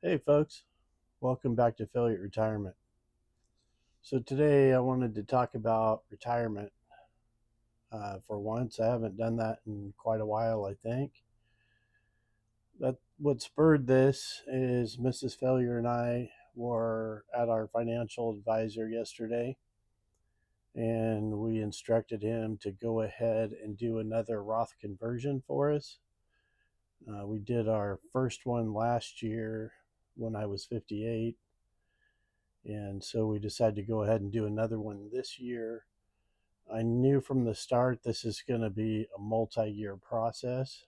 Hey folks, welcome back to Affiliate Retirement. So today I wanted to talk about retirement. For once, I haven't done that in quite a while, I think. But what spurred this is Mrs. Failure and I were at our financial advisor yesterday, and we instructed him to go ahead and do another Roth conversion for us. We did our first one last year when I was 58. And so we decided to go ahead and do another one this year. I knew from the start this is going to be a multi year process.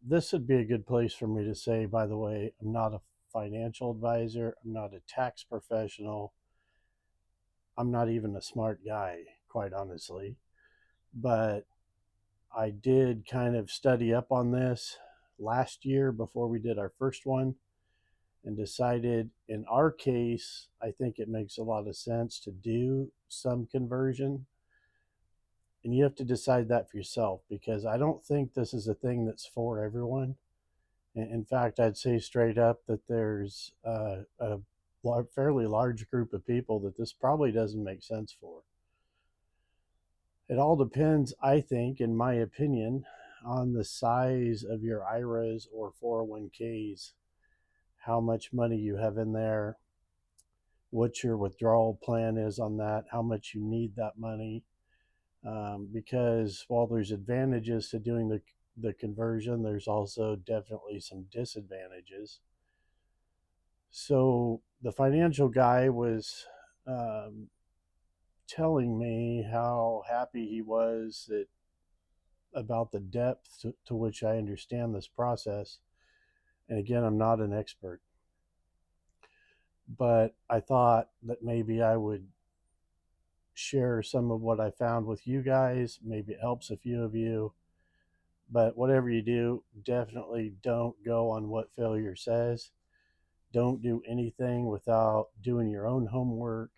This would be a good place for me to say, by the way, I'm not a financial advisor, I'm not a tax professional, I'm not even a smart guy, quite honestly. But I did kind of study up on this last year before we did our first one and decided in our case, I think it makes a lot of sense to do some conversion. And you have to decide that for yourself because I don't think this is a thing that's for everyone. In fact, I'd say straight up that there's a fairly large group of people that this probably doesn't make sense for. It all depends, I think, in my opinion, on the size of your IRAs or 401ks, how much money you have in there, what your withdrawal plan is on that, how much you need that money. Because while there's advantages to doing the conversion, there's also definitely some disadvantages. So the financial guy was um, telling me how happy he was about the depth to which I understand this process. And again, I'm not an expert, but I thought that maybe I would share some of what I found with you guys. Maybe it helps a few of you. But whatever you do, definitely don't go on what failure says. Don't do anything without doing your own homework,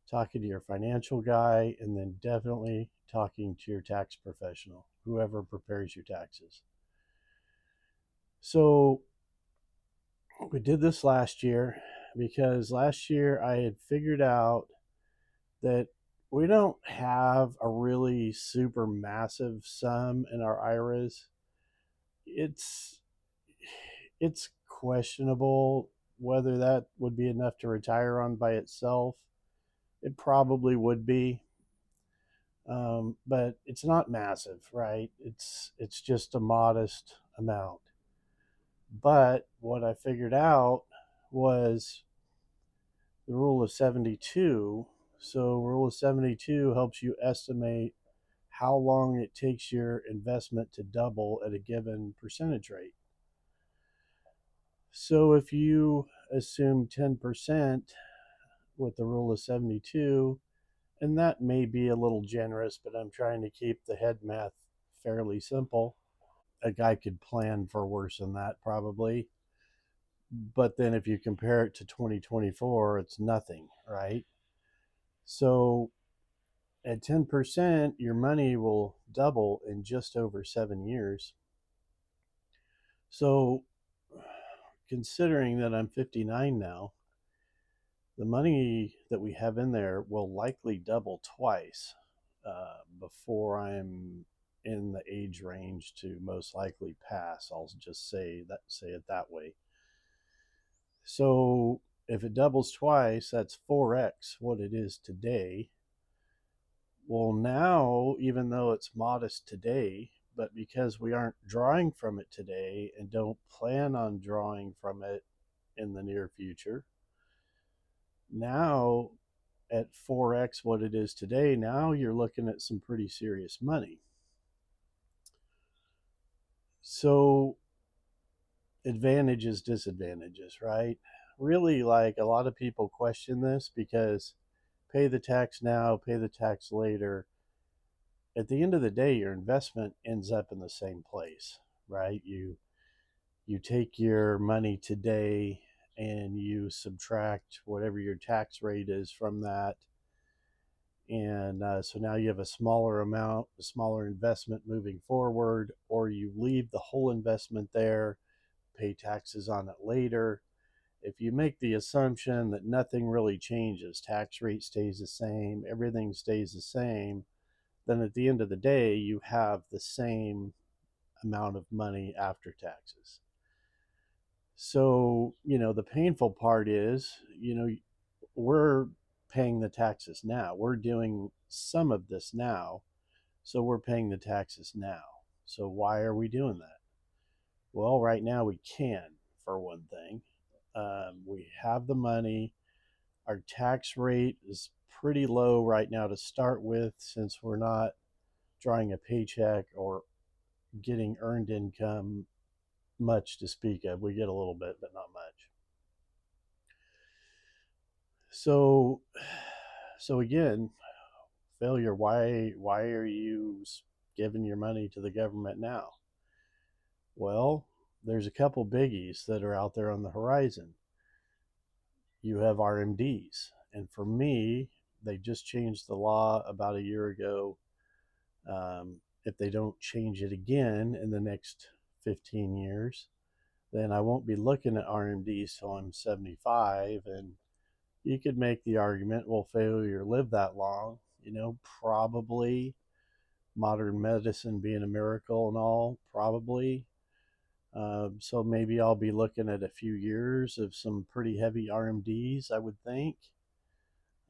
talking to your financial guy, and then definitely talking to your tax professional, whoever prepares your taxes. So we did this last year because last year I had figured out that we don't have a really super massive sum in our IRAs. It's it's questionable whether that would be enough to retire on by itself. It probably would be, but it's not massive, right? It's just a modest amount. But what I figured out was the rule of 72. So rule of 72 helps you estimate how long it takes your investment to double at a given percentage rate. So if you assume 10% with the rule of 72, and that may be a little generous, but I'm trying to keep the head math fairly simple. A guy could plan for worse than that, probably. But then if you compare it to 2024, it's nothing, right? So at 10%, your money will double in just over 7 years. So, considering that I'm 59 now, the money that we have in there will likely double twice before I'm in the age range to most likely pass. I'll just say it that way. So if it doubles twice, that's 4x what it is today. Well, now, even though it's modest today, but because we aren't drawing from it today and don't plan on drawing from it in the near future, now at 4x what it is today, now you're looking at some pretty serious money. So, advantages, disadvantages, right? Really, like a lot of people question this because pay the tax now, pay the tax later. At the end of the day, your investment ends up in the same place, right? You take your money today and you subtract whatever your tax rate is from that, and so now you have a smaller amount, a smaller investment moving forward, or you leave the whole investment there, pay taxes on it later. If you make the assumption that nothing really changes, tax rate stays the same, everything stays the same, then at the end of the day, you have the same amount of money after taxes. So, the painful part is, we're paying the taxes now. We're doing some of this now. So we're paying the taxes now. So why are we doing that? Well, right now we can, for one thing. We have the money. Our tax rate is pretty low right now to start with, since we're not drawing a paycheck or getting earned income much to speak of. We get a little bit, but not much. So again, failure. Why are you giving your money to the government now? Well, there's a couple biggies that are out there on the horizon. You have RMDs, and for me, they just changed the law about a year ago. If they don't change it again in the next 15 years, then I won't be looking at RMDs till I'm 75. And you could make the argument, well, failure lived that long, probably, modern medicine being a miracle and all, probably. So maybe I'll be looking at a few years of some pretty heavy RMDs, I would think.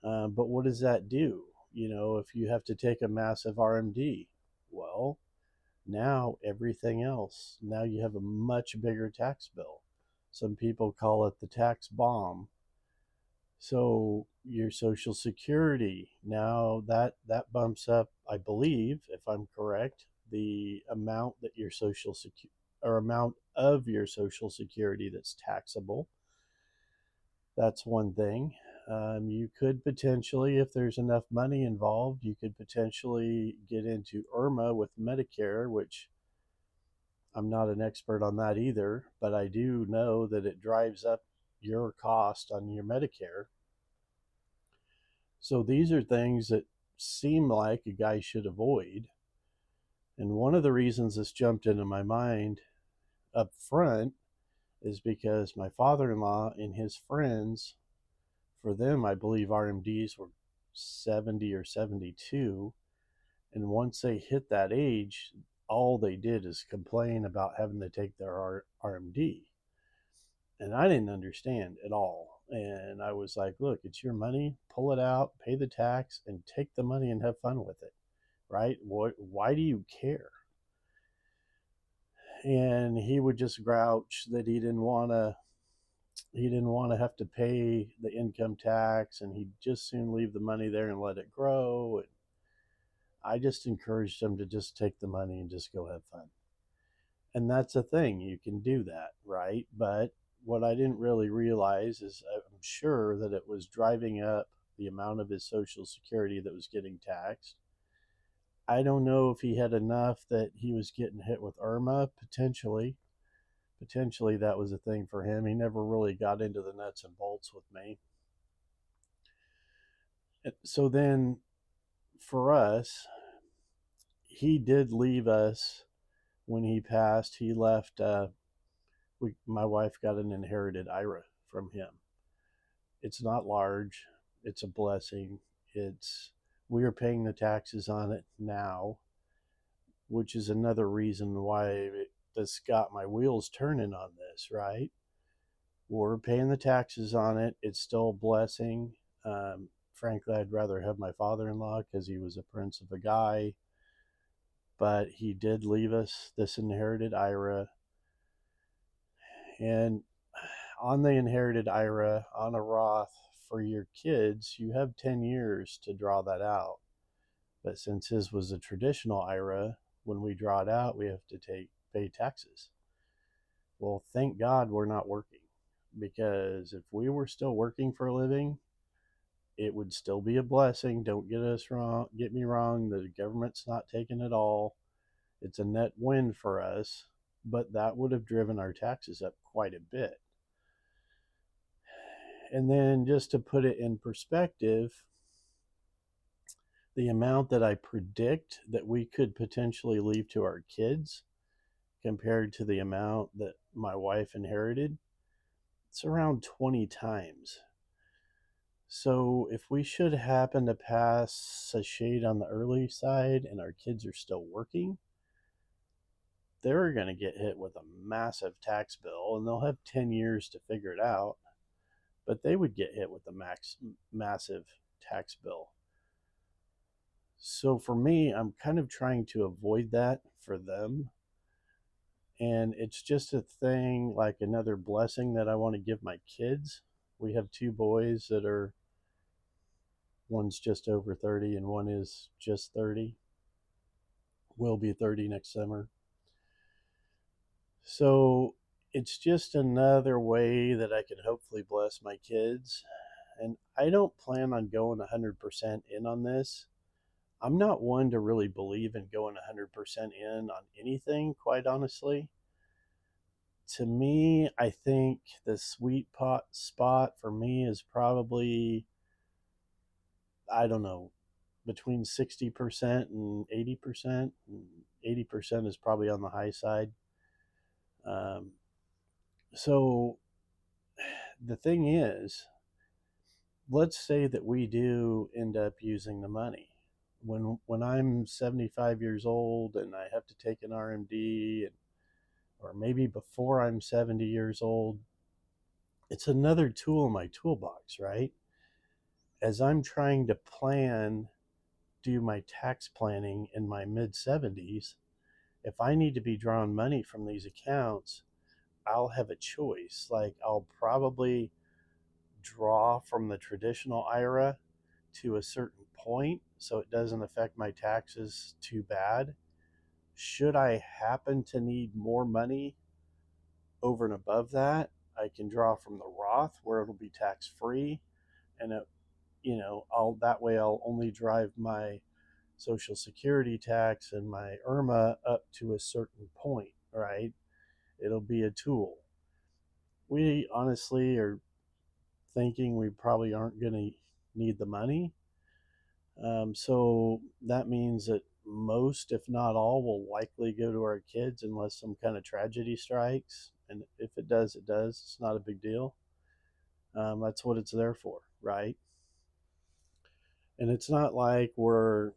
But what does that do? If you have to take a massive RMD, well, now everything else, now you have a much bigger tax bill. Some people call it the tax bomb. So your Social Security, now that bumps up, I believe, if I'm correct, the amount that your Social Security, or amount of your Social Security that's taxable. That's one thing. You could potentially, if there's enough money involved, you could potentially get into IRMAA with Medicare, which I'm not an expert on that either, but I do know that it drives up your cost on your Medicare. So these are things that seem like a guy should avoid. And one of the reasons this jumped into my mind up front is because my father-in-law and his friends, for them, I believe RMDs were 70 or 72. And once they hit that age, all they did is complain about having to take their RMD. And I didn't understand at all. And I was like, look, it's your money, pull it out, pay the tax, and take the money and have fun with it, right? Why do you care? And he would just grouch that he didn't want to have to pay the income tax, and he'd just soon leave the money there and let it grow. And I just encouraged him to just take the money and just go have fun. And that's a thing, you can do that, right? But what I didn't really realize is, I'm sure that it was driving up the amount of his Social Security that was getting taxed. I don't know if he had enough that he was getting hit with IRMAA, potentially. Potentially that was a thing for him. He never really got into the nuts and bolts with me. So then for us, he did leave us when he passed. He left, my wife got an inherited IRA from him. It's not large. It's a blessing. We are paying the taxes on it now, which is another reason why this got my wheels turning on this, right? We're paying the taxes on it. It's still a blessing. Frankly, I'd rather have my father-in-law because he was a prince of a guy, but he did leave us this inherited IRA. And on the inherited IRA, on a Roth for your kids, you have 10 years to draw that out. But since his was a traditional IRA, when we draw it out, we have to pay taxes. Well, thank God we're not working, because if we were still working for a living, it would still be a blessing. Don't get me wrong, the government's not taking it all. It's a net win for us, but that would have driven our taxes up quite a bit. And then just to put it in perspective, the amount that I predict that we could potentially leave to our kids compared to the amount that my wife inherited, it's around 20 times. So if we should happen to pass a shade on the early side and our kids are still working, they're going to get hit with a massive tax bill, and they'll have 10 years to figure it out, but they would get hit with a massive tax bill. So for me, I'm kind of trying to avoid that for them. And it's just a thing, like another blessing that I want to give my kids. We have two boys that are, one's just over 30 and one is just 30, will be 30 next summer. So it's just another way that I can hopefully bless my kids. And I don't plan on going 100% in on this. I'm not one to really believe in going 100% in on anything, quite honestly. To me, I think the sweet pot spot for me is probably, I don't know, between 60% and 80%. 80% is probably on the high side. Um, so the thing is, let's say that we do end up using the money. When I'm 75 years old and I have to take an RMD, or maybe before I'm 70 years old, it's another tool in my toolbox, right? As I'm trying to do my tax planning in my mid 70s, if I need to be drawing money from these accounts, I'll have a choice. Like, I'll probably draw from the traditional IRA to a certain point so it doesn't affect my taxes too bad. Should I happen to need more money over and above that, I can draw from the Roth where it'll be tax free, and I'll that way I'll only drive my Social Security tax and my IRMAA up to a certain point, right? It'll be a tool. We honestly are thinking we probably aren't going to need the money. So that means that most, if not all, will likely go to our kids unless some kind of tragedy strikes. And if it does, it does. It's not a big deal. That's what it's there for, right? And it's not like we're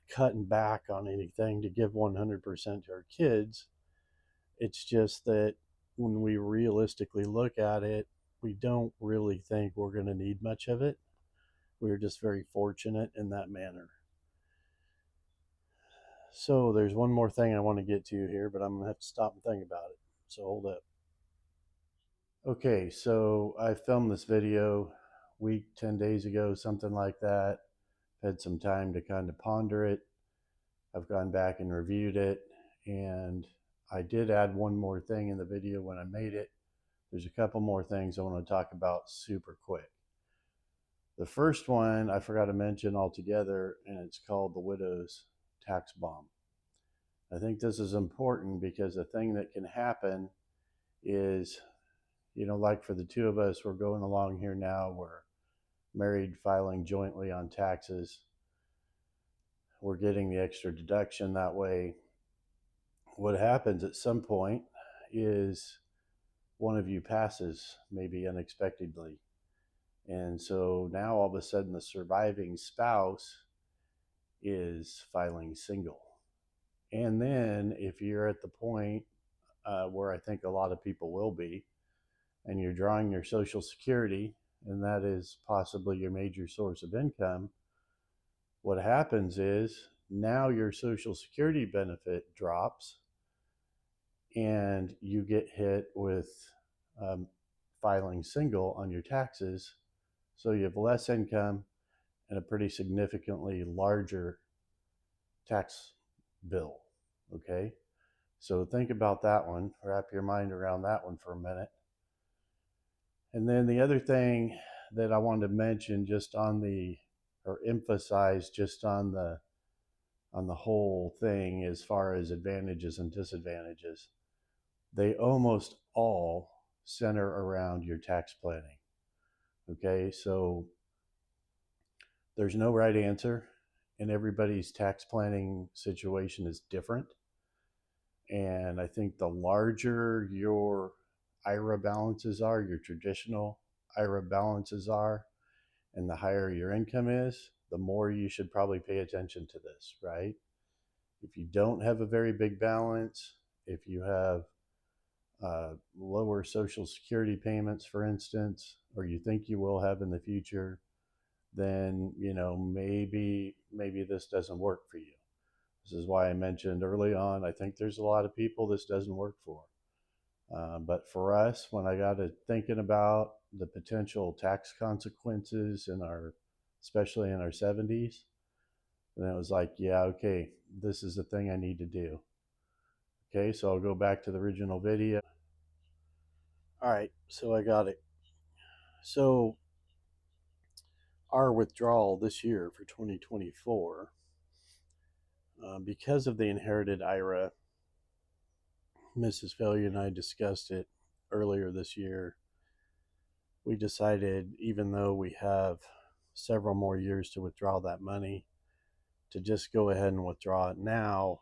cutting back on anything to give 100% to our kids. It's just that when we realistically look at it, we don't really think we're going to need much of it. We're just very fortunate in that manner. So there's one more thing I want to get to here, but I'm going to have to stop and think about it. So hold up. Okay, so I filmed this video week, 10 days ago, something like that. Had some time to kind of ponder it. I've gone back and reviewed it, and I did add one more thing in the video when I made it. There's a couple more things I want to talk about super quick. The first one I forgot to mention altogether, and it's called the widow's tax bomb. I think this is important because the thing that can happen is, like for the two of us, we're going along here now, we're married, filing jointly on taxes. We're getting the extra deduction that way. What happens at some point is one of you passes, maybe unexpectedly. And so now all of a sudden the surviving spouse is filing single. And then if you're at the point where I think a lot of people will be, and you're drawing your Social Security, and that is possibly your major source of income, what happens is now your Social Security benefit drops and you get hit with um, filing single on your taxes. So you have less income and a pretty significantly larger tax bill. Okay. So think about that one, wrap your mind around that one for a minute. And then the other thing that I wanted to mention or emphasize just on the whole thing as far as advantages and disadvantages, they almost all center around your tax planning. Okay, so there's no right answer, and everybody's tax planning situation is different. And I think the larger your IRA balances are, your traditional IRA balances are, and the higher your income is, the more you should probably pay attention to this, right? If you don't have a very big balance, if you have lower Social Security payments, for instance, or you think you will have in the future, then maybe this doesn't work for you. This is why I mentioned early on, I think there's a lot of people this doesn't work for. But for us, when I got to thinking about the potential tax consequences especially in our 70s, then it was like, yeah, okay, this is the thing I need to do. Okay, so I'll go back to the original video. All right, so I got it. So our withdrawal this year for 2024, because of the inherited IRA, Mrs. Failure and I discussed it earlier this year. We decided, even though we have several more years to withdraw that money, to just go ahead and withdraw it now,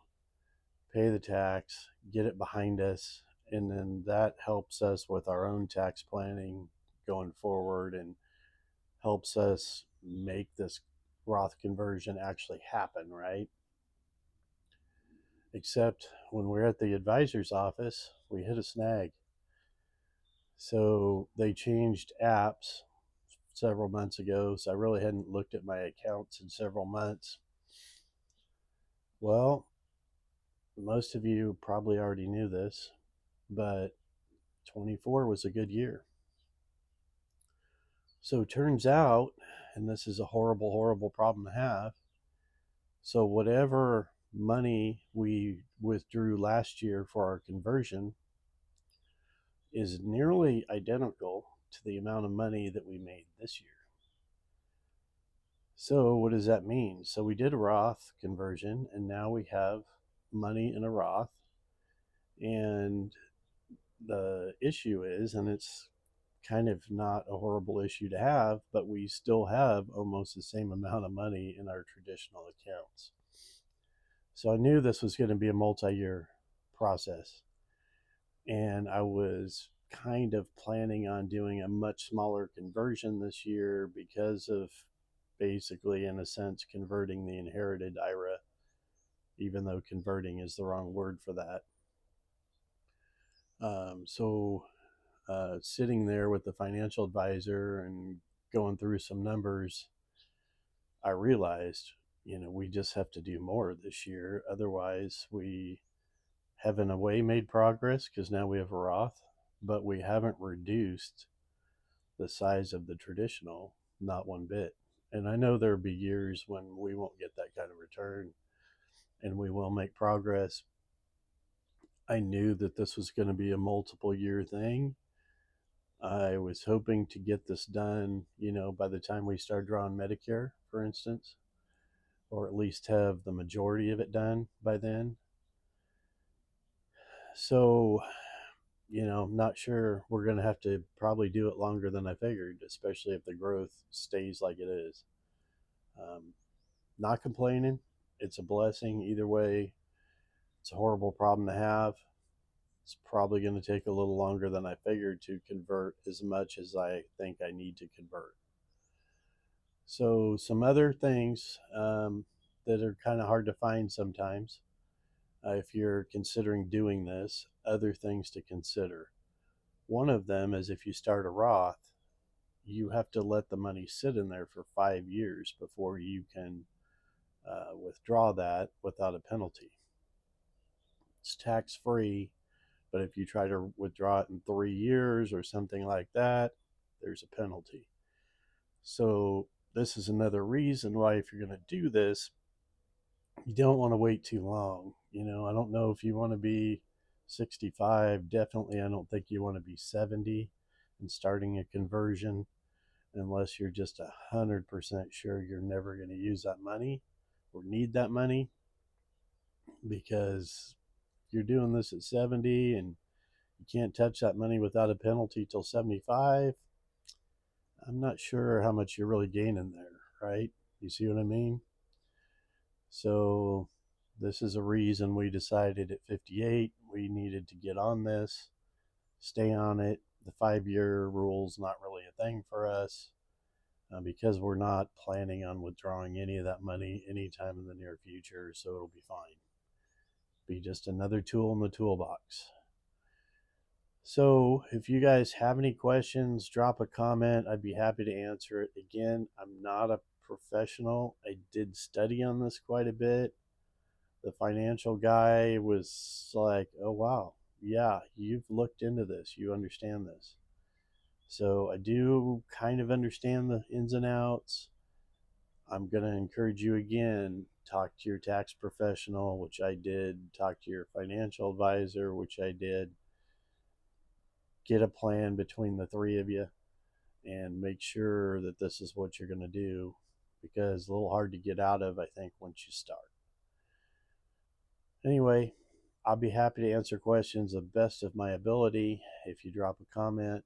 pay the tax, get it behind us, and then that helps us with our own tax planning going forward and helps us make this Roth conversion actually happen, right? Except when we're at the advisor's office, we hit a snag. So they changed apps several months ago, so I really hadn't looked at my accounts in several months. Well, most of you probably already knew this, but 24 was a good year. So it turns out, and this is a horrible, horrible problem to have, so whatever money we withdrew last year for our conversion is nearly identical to the amount of money that we made this year. So what does that mean? So we did a Roth conversion, and now we have money in a Roth. And the issue is, and it's kind of not a horrible issue to have, but we still have almost the same amount of money in our traditional accounts. So I knew this was going to be a multi-year process. And I was kind of planning on doing a much smaller conversion this year because of basically, in a sense, converting the inherited IRA, even though converting is the wrong word for that. Sitting there with the financial advisor and going through some numbers, I realized, we just have to do more this year. Otherwise, we have in a way made progress because now we have a Roth, but we haven't reduced the size of the traditional, not one bit. And I know there'll be years when we won't get that kind of return and we will make progress. I knew that this was going to be a multiple year thing. I was hoping to get this done, by the time we start drawing Medicare, for instance, or at least have the majority of it done by then. So, I'm not sure. We're going to have to probably do it longer than I figured, especially if the growth stays like it is. Not complaining. It's a blessing either way. It's a horrible problem to have. It's probably going to take a little longer than I figured to convert as much as I think I need to convert. So some other things that are kind of hard to find sometimes, if you're considering doing this, other things to consider. One of them is if you start a Roth, you have to let the money sit in there for 5 years before you can withdraw that without a penalty. It's tax free, but if you try to withdraw it in 3 years or something like that, there's a penalty. So this is another reason why, if you're going to do this, you don't want to wait too long. I don't know if you want to be 65. Definitely, I don't think you want to be 70 and starting a conversion unless you're just 100% sure you're never going to use that money or need that money. Because if you're doing this at 70 and you can't touch that money without a penalty till 75, I'm not sure how much you're really gaining there, right? You see what I mean? So this is a reason we decided at 58 we needed to get on this, stay on it. The 5-year rule's not really a thing for us because we're not planning on withdrawing any of that money anytime in the near future, so it'll be fine. Be just another tool in the toolbox. So if you guys have any questions, drop a comment. I'd be happy to answer it. Again, I'm not a professional. I did study on this quite a bit. The financial guy was like, oh, wow, yeah, you've looked into this. You understand this. So I do kind of understand the ins and outs. I'm going to encourage you again, talk to your tax professional, which I did, talk to your financial advisor, which I did. Get a plan between the three of you and make sure that this is what you're going to do, because it's a little hard to get out of, I think, once you start. Anyway, I'll be happy to answer questions the best of my ability if you drop a comment.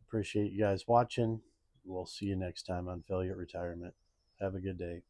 Appreciate you guys watching. We'll see you next time on Affiliate Retirement. Have a good day.